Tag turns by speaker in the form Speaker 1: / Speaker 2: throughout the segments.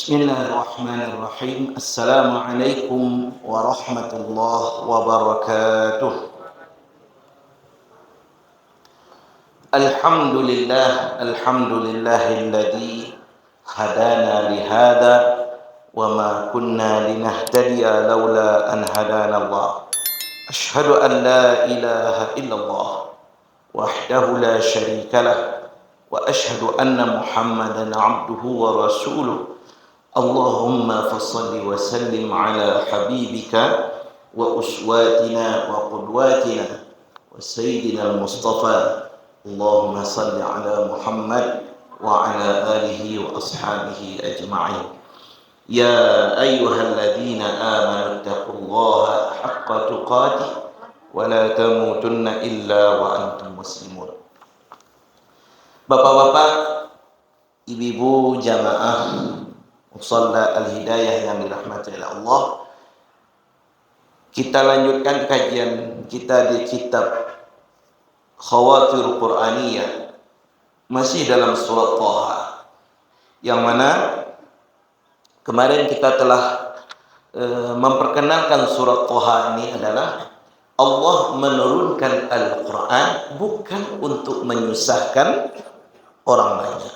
Speaker 1: Bismillahirrahmanirrahim. Assalamualaikum warahmatullahi wabarakatuh. Alhamdulillahilladzi hadana lihada wa ma kunna linahtadiya laula an hadana Allah. Ashhadu an la ilaha illallah wahdahu la syarika lah wa ashhadu anna Muhammadan abduhu wa rasuluh. Allahumma fassalli wa sallim ala habibika wa uswatina wa qudwatina wa sayyidina al-Mustafa. Allahumma salli ala Muhammad wa ala alihi wa ashabihi ajma'in. Ya ayyuhalladzina amanu taqullaha haqqa tuqatih wa la tamutunna illa wa antum muslimun. Bapak-bapak, ibu-ibu jamaah Musalla Al-Hidayah yang dirahmati oleh Allah, kita lanjutkan kajian kita di kitab Khawatir Qur'aniyah, masih dalam surat Thaha, yang mana kemarin kita telah memperkenalkan surat Thaha ini adalah Allah menurunkan Al-Quran bukan untuk menyusahkan orang banyak,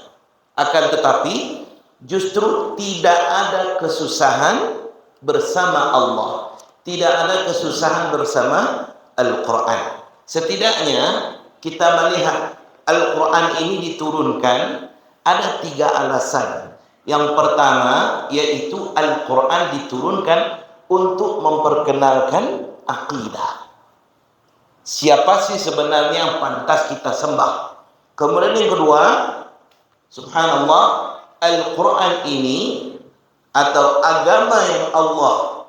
Speaker 1: akan tetapi justru tidak ada kesusahan bersama Allah, tidak ada kesusahan bersama Al-Quran. Setidaknya kita melihat Al-Quran ini diturunkan ada 3 alasan. Yang pertama yaitu Al-Quran diturunkan untuk memperkenalkan akidah. Siapa sih sebenarnya yang pantas kita sembah? Kemudian yang kedua, subhanallah, Al-Quran ini atau agama yang Allah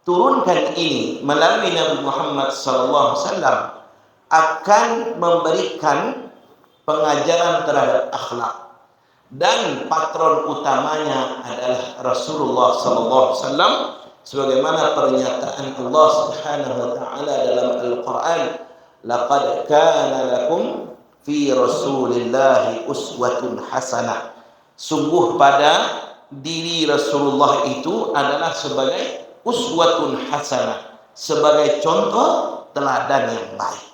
Speaker 1: turunkan ini melalui Nabi Muhammad SAW akan memberikan pengajaran terhadap akhlak, dan patron utamanya adalah Rasulullah SAW, sebagaimana pernyataan Allah Subhanahu wa taala dalam Al-Quran, laqad kana lakum fi rasulillahi uswatun hasanah. Sungguh pada diri Rasulullah itu adalah sebagai uswatun hasanah, sebagai contoh teladan yang baik.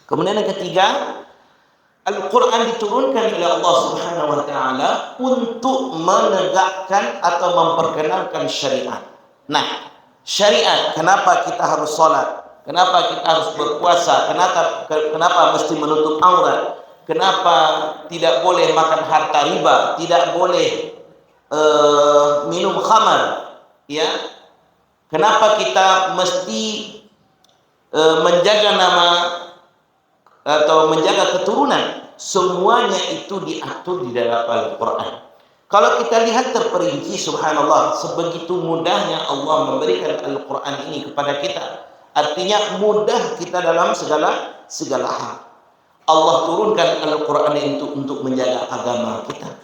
Speaker 1: Kemudian yang ketiga, Al-Quran diturunkan oleh Allah Subhanahu wa taala untuk menegakkan atau memperkenalkan syariat. Nah, syariat, kenapa kita harus sholat, kenapa kita harus berpuasa, kenapa mesti menutup aurat, kenapa tidak boleh makan harta riba, tidak boleh minum khamar, ya? Kenapa kita mesti menjaga nama atau menjaga keturunan? Semuanya itu diatur di dalam Al-Quran. Kalau kita lihat terperinci, subhanallah, sebegitu mudahnya Allah memberikan Al-Quran ini kepada kita. Artinya mudah kita dalam segala hal. Allah turunkan Al-Quran itu untuk menjaga agama kita.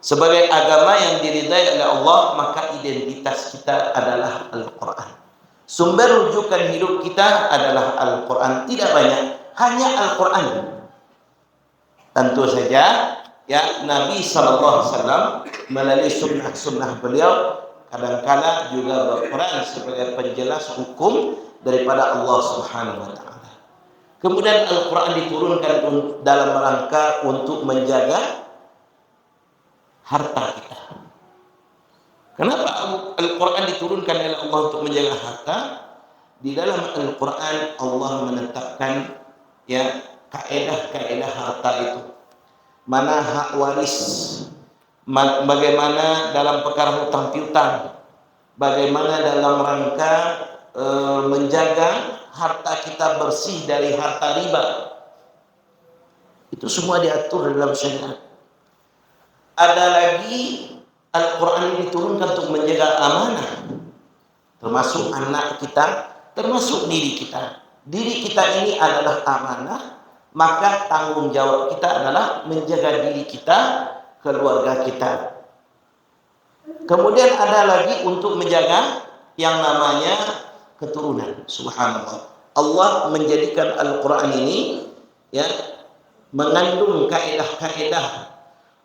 Speaker 1: Sebagai agama yang diridai oleh Allah, maka identitas kita adalah Al-Quran. Sumber rujukan hidup kita adalah Al-Quran. Tidak banyak, hanya Al-Quran. Tentu saja, ya, Nabi SAW melalui sunnah beliau kadang-kala juga berperan sebagai penjelas hukum daripada Allah Subhanahu wa taala. Kemudian Al-Quran diturunkan dalam rangka untuk menjaga harta kita. Kenapa Al-Quran diturunkan oleh Allah untuk menjaga harta? Di dalam Al-Quran Allah menetapkan, ya, kaedah-kaedah harta itu. Mana hak waris, bagaimana dalam perkara hutang piutang, bagaimana dalam rangka menjaga harta kita bersih dari harta riba. Itu semua diatur dalam syariat. Ada lagi, Al-Quran ini diturunkan untuk menjaga amanah, termasuk anak kita, termasuk diri kita. Diri kita ini adalah amanah, maka tanggung jawab kita adalah menjaga diri kita, keluarga kita. Kemudian ada lagi untuk menjaga yang namanya keturunan. Subhanallah, Allah menjadikan Al-Quran ini, ya, mengandung kaedah-kaedah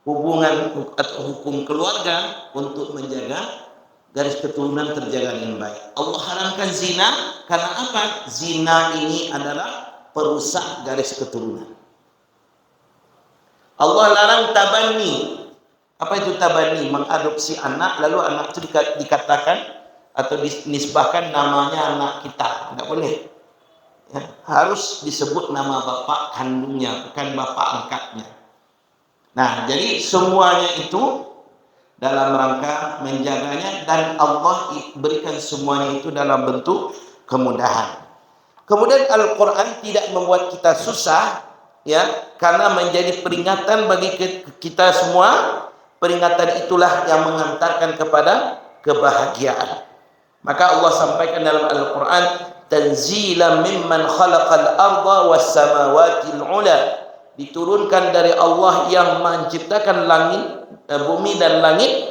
Speaker 1: hubungan atau hukum keluarga untuk menjaga garis keturunan terjaga dengan baik. Allah haramkan zina karena apa? Zina ini adalah perusak garis keturunan. Allah larang tabani. Apa itu tabani? Mengadopsi anak lalu anak itu dikatakan atau dinisbahkan namanya anak kita. Tidak boleh. Ya, harus disebut nama bapak kandungnya, bukan bapak angkatnya. Nah, jadi semuanya itu dalam rangka menjaganya, dan Allah berikan semuanya itu dalam bentuk kemudahan. Kemudian Al-Quran tidak membuat kita susah, ya, karena menjadi peringatan bagi kita semua. Peringatan itulah yang mengantarkan kepada kebahagiaan. Maka Allah sampaikan dalam Al-Quran, tanzilan mimman khalaqal arda was samawati al-ula, diturunkan dari Allah yang menciptakan langit, bumi dan langit,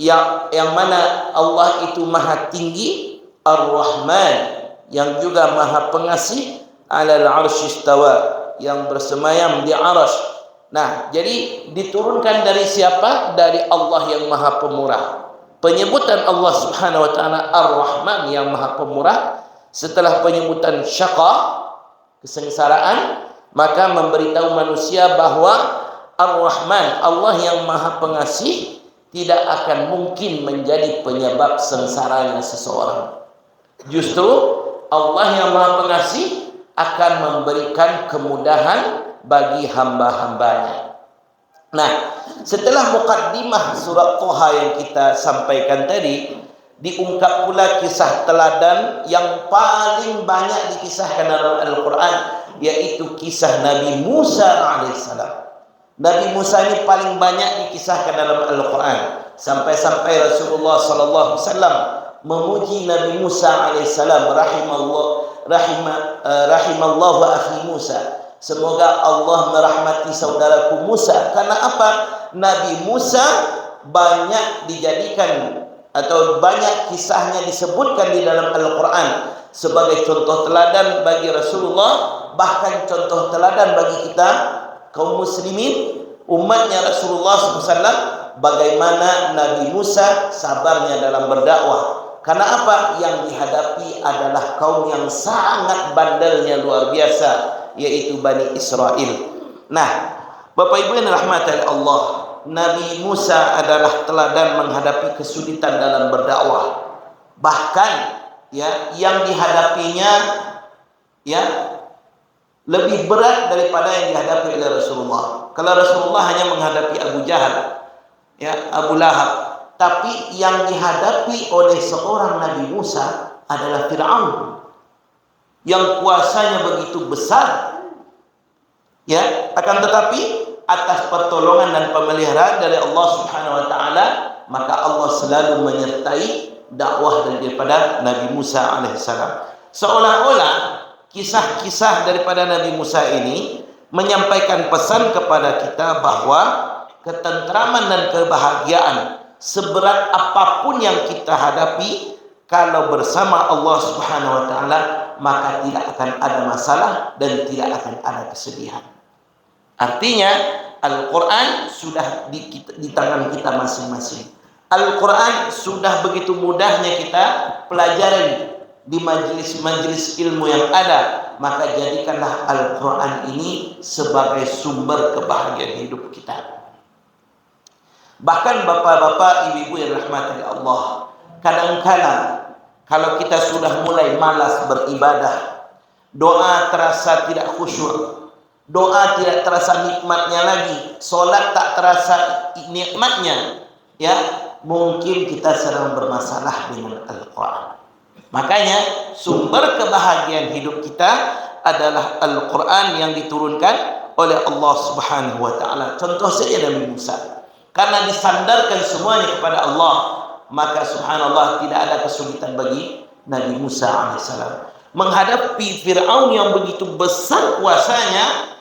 Speaker 1: yang mana Allah itu maha tinggi, Ar-Rahman, yang juga maha pengasih, alal arsy istawa, yang bersemayam di arsy. Nah, jadi diturunkan dari siapa? Dari Allah yang maha pemurah. Penyebutan Allah Subhanahu wa taala Ar-Rahman yang maha pemurah setelah penyebutan syaqa, kesengsaraan, maka memberitahu manusia bahwa Ar-Rahman, Allah yang maha pengasih, tidak akan mungkin menjadi penyebab sengsaranya seseorang. Justru Allah yang maha pengasih akan memberikan kemudahan bagi hamba-hambanya. Nah, setelah mukaddimah surat Thaha yang kita sampaikan tadi, diungkap pula kisah teladan yang paling banyak dikisahkan dalam Al-Quran, yaitu kisah Nabi Musa alaihissalam. Nabi Musa ini paling banyak dikisahkan dalam Al-Quran, sampai-sampai Rasulullah sallallahu alaihi wasallam memuji Nabi Musa alaihissalam, rahimallahu akhi Musa, semoga Allah merahmati saudaraku Musa. Karena apa? Nabi Musa banyak dijadikan atau banyak kisahnya disebutkan di dalam Al-Quran sebagai contoh teladan bagi Rasulullah, bahkan contoh teladan bagi kita kaum muslimin, umatnya Rasulullah SAW, bagaimana Nabi Musa sabarnya dalam berdakwah. Karena apa? Yang dihadapi adalah kaum yang sangat bandelnya luar biasa, yaitu Bani Israel. Nah, Bapak Ibu yang dirahmati Allah, Nabi Musa adalah teladan menghadapi kesulitan dalam berdakwah. Bahkan ya, yang dihadapinya ya lebih berat daripada yang dihadapi oleh Rasulullah. Kalau Rasulullah hanya menghadapi Abu Jahal, ya, Abu Lahab, tapi yang dihadapi oleh seorang Nabi Musa adalah Fir'aun yang kuasanya begitu besar. Ya, akan tetapi atas pertolongan dan pemeliharaan dari Allah Subhanahu wa taala, maka Allah selalu menyertai dakwah daripada Nabi Musa alaihissalam. Seolah-olah kisah-kisah daripada Nabi Musa ini menyampaikan pesan kepada kita bahwa ketentraman dan kebahagiaan seberat apapun yang kita hadapi, kalau bersama Allah Subhanahu wa taala, maka tidak akan ada masalah dan tidak akan ada kesedihan. Artinya Al-Quran sudah di tangan kita masing-masing. Al-Quran sudah begitu mudahnya kita pelajari di majelis-majelis ilmu yang ada. Maka jadikanlah Al-Quran ini sebagai sumber kebahagiaan hidup kita. Bahkan bapak-bapak, ibu-ibu yang rahmati Allah, kadang-kadang kalau kita sudah mulai malas beribadah, doa terasa tidak khusyuk, doa tidak terasa nikmatnya lagi, solat tak terasa nikmatnya, ya, mungkin kita sedang bermasalah dengan Al-Quran. Makanya sumber kebahagiaan hidup kita adalah Al-Quran yang diturunkan oleh Allah Subhanahu wa taala. Contoh saja Nabi Musa, karena disandarkan semuanya kepada Allah, maka subhanallah tidak ada kesulitan bagi Nabi Musa alaihissalam. Menghadapi Fir'aun yang begitu besar kuasanya,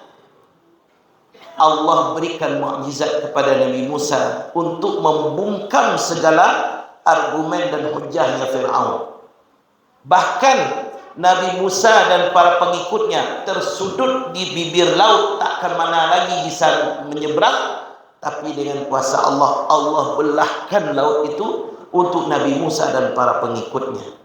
Speaker 1: Allah berikan mukjizat kepada Nabi Musa untuk membungkam segala argumen dan hujahnya Fir'aun. Bahkan Nabi Musa dan para pengikutnya tersudut di bibir laut, tak akan mana lagi bisa menyeberang, tapi dengan kuasa Allah, Allah belahkan laut itu untuk Nabi Musa dan para pengikutnya.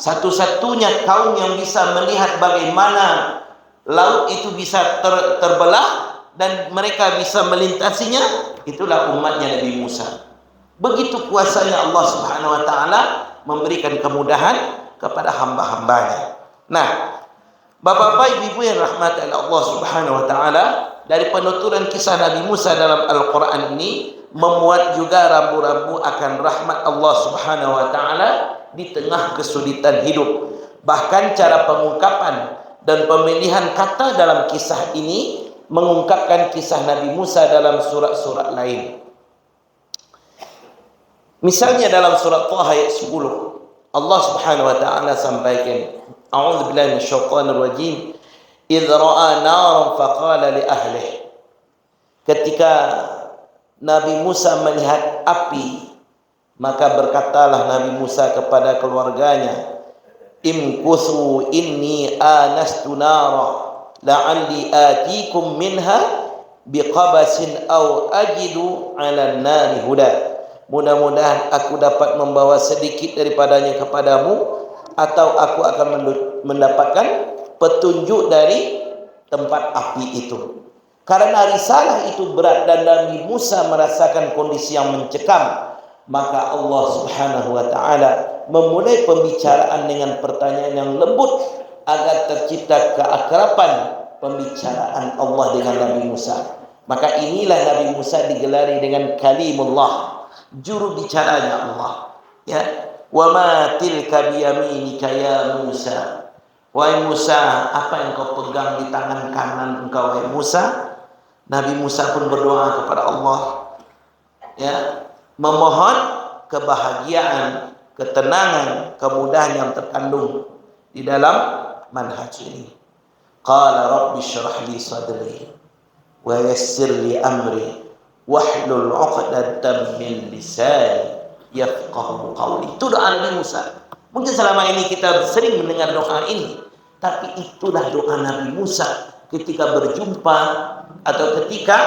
Speaker 1: Satu-satunya kaum yang bisa melihat bagaimana laut itu bisa terbelah dan mereka bisa melintasinya, itulah umatnya Nabi Musa. Begitu kuasanya Allah Subhanahu wa taala memberikan kemudahan kepada hamba-hambanya. Nah, Bapak-bapak, Ibu-ibu yang rahmati Allah Subhanahu wa taala, dari penuturan kisah Nabi Musa dalam Al-Qur'an ini memuat juga rambu-rambu akan rahmat Allah Subhanahu wa taala di tengah kesulitan hidup. Bahkan cara pengungkapan dan pemilihan kata dalam kisah ini mengungkapkan kisah Nabi Musa dalam surat-surat lain. Misalnya dalam surat Taha ayat 10, Allah Subhanahu wa taala sampaikan, A'udzu billahi minasyaitonir rajim. Idz ra'a naran faqala li ahlihi. Ketika Nabi Musa melihat api, maka berkatalah Nabi Musa kepada keluarganya, Imkuthu inni anastu nara la'alli atikum minha biqabasin aw ajidu 'alan nari huda. Mudah-mudahan aku dapat membawa sedikit daripadanya kepadamu, atau aku akan mendapatkan petunjuk dari tempat api itu. Karena risalah itu berat dan Nabi Musa merasakan kondisi yang mencekam, maka Allah Subhanahu wa taala memulai pembicaraan dengan pertanyaan yang lembut agar tercipta keakraban pembicaraan Allah dengan Nabi Musa. Maka inilah Nabi Musa digelari dengan kalimullah, juru bicaranya Allah. Ya, wa ma tilka biyaminika ya Musa. Wahai Musa, apa yang kau pegang di tangan kanan engkau wahai Musa? Nabi Musa pun berdoa kepada Allah, ya, memohon kebahagiaan, ketenangan, kemudahan yang terkandung di dalam manhaj ini. Qala rabbi shrah li sadri wa yassir li amri wahlul 'uqdatam min lisani yafqahu qawli. Itu doa Nabi Musa. Mungkin selama ini kita sering mendengar doa ini, tapi itulah doa Nabi Musa ketika berjumpa atau ketika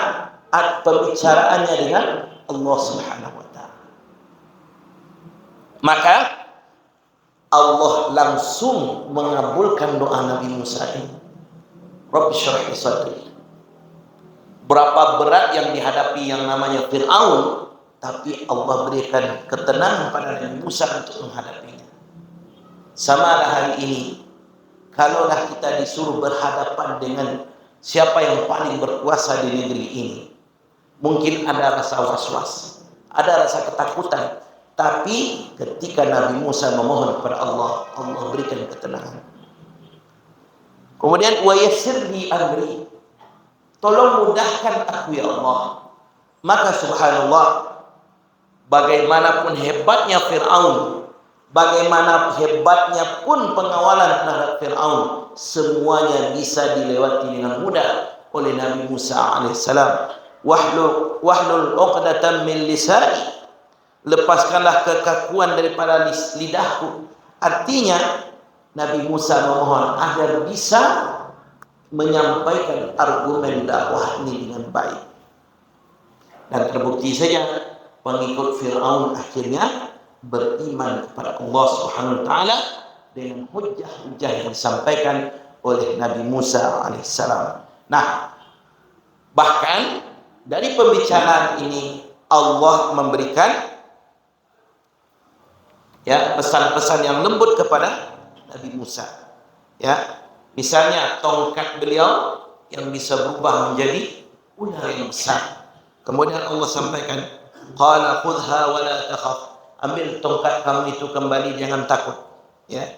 Speaker 1: pembicaraannya dengan Allah Subhanahu wa taala. Maka Allah langsung mengabulkan doa Nabi Musa ini. Rabbi shrah li sadri. Berapa berat yang dihadapi yang namanya Fir'aun, tapi Allah berikan ketenangan pada Nabi Musa untuk menghadapinya. Sama ada hari ini, kalaulah kita disuruh berhadapan dengan siapa yang paling berkuasa di negeri ini, mungkin ada rasa was-was, ada rasa ketakutan, tapi ketika Nabi Musa memohon kepada Allah, Allah berikan ketenangan. Kemudian wa yassir li amri, tolong mudahkan aku ya Allah. Maka subhanallah, bagaimanapun hebatnya Fir'aun, bagaimana hebatnya pun pengawalan terhadap Fir'aun, semuanya bisa dilewati dengan mudah oleh Nabi Musa alaihissalam. Wahlul 'uqdatam min lisani, lepaskanlah kekakuan daripada lidahku. Artinya Nabi Musa memohon agar bisa menyampaikan argumen dakwah ini dengan baik. Dan terbukti saja pengikut Fir'aun akhirnya beriman kepada Allah Subhanahu wa taala dengan hujah-hujah yang disampaikan oleh Nabi Musa alaihissalam. Nah, bahkan dari pembicaraan ini Allah memberikan, ya, pesan-pesan yang lembut kepada Nabi Musa. Ya, misalnya tongkat beliau yang bisa berubah menjadi ular yang besar. Kemudian Allah sampaikan, qala khudha wa la takhaf. Ambil tongkat kamu itu kembali, jangan takut. Ya.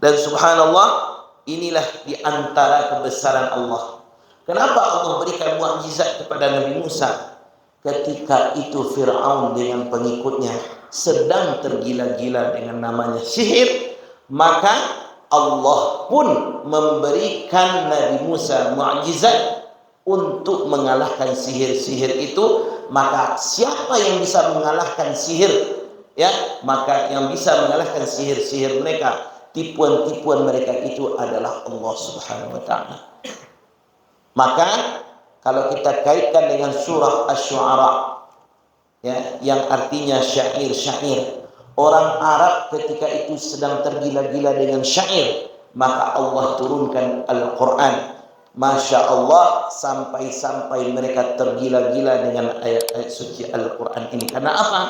Speaker 1: Dan subhanallah, inilah di antara kebesaran Allah. Kenapa Allah berikan mukjizat kepada Nabi Musa? Ketika itu Fir'aun dengan pengikutnya sedang tergila-gila dengan namanya sihir, maka Allah pun memberikan Nabi Musa mukjizat untuk mengalahkan sihir-sihir itu. Maka siapa yang bisa mengalahkan sihir, ya, maka yang bisa mengalahkan sihir-sihir mereka, tipuan-tipuan mereka itu adalah Allah Subhanahu wa taala. Maka Kalau kita kaitkan dengan surah Asy-Syu'ara, ya, yang artinya syair-syair. Orang Arab ketika itu sedang tergila-gila dengan syair, maka Allah turunkan Al-Quran. Masya Allah, sampai-sampai mereka tergila-gila dengan ayat-ayat suci Al-Quran ini. Karena apa?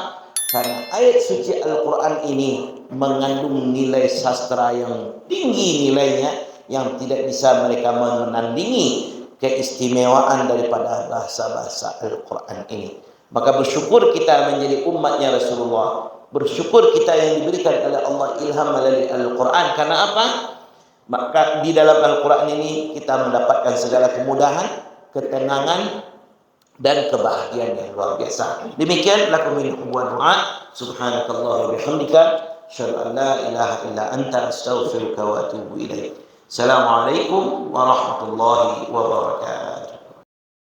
Speaker 1: Karena ayat suci Al-Quran ini mengandung nilai sastra yang tinggi nilainya, yang tidak bisa mereka menandingi keistimewaan daripada bahasa-bahasa Al-Quran ini. Maka bersyukur kita menjadi umatnya Rasulullah. Bersyukur kita yang diberikan oleh Allah ilham melalui Al-Quran. Karena apa? Maka di dalam Al-Quran ini kita mendapatkan segala kemudahan, ketenangan, dan kebahagiaan yang luar biasa. Demikian lakum min hubwan du'a. Subhanakallah wa bihamdika asyhadu an la ilaha illa anta astaghfiruka wa atubu ilaik. Assalamualaikum warahmatullahi wabarakatuh.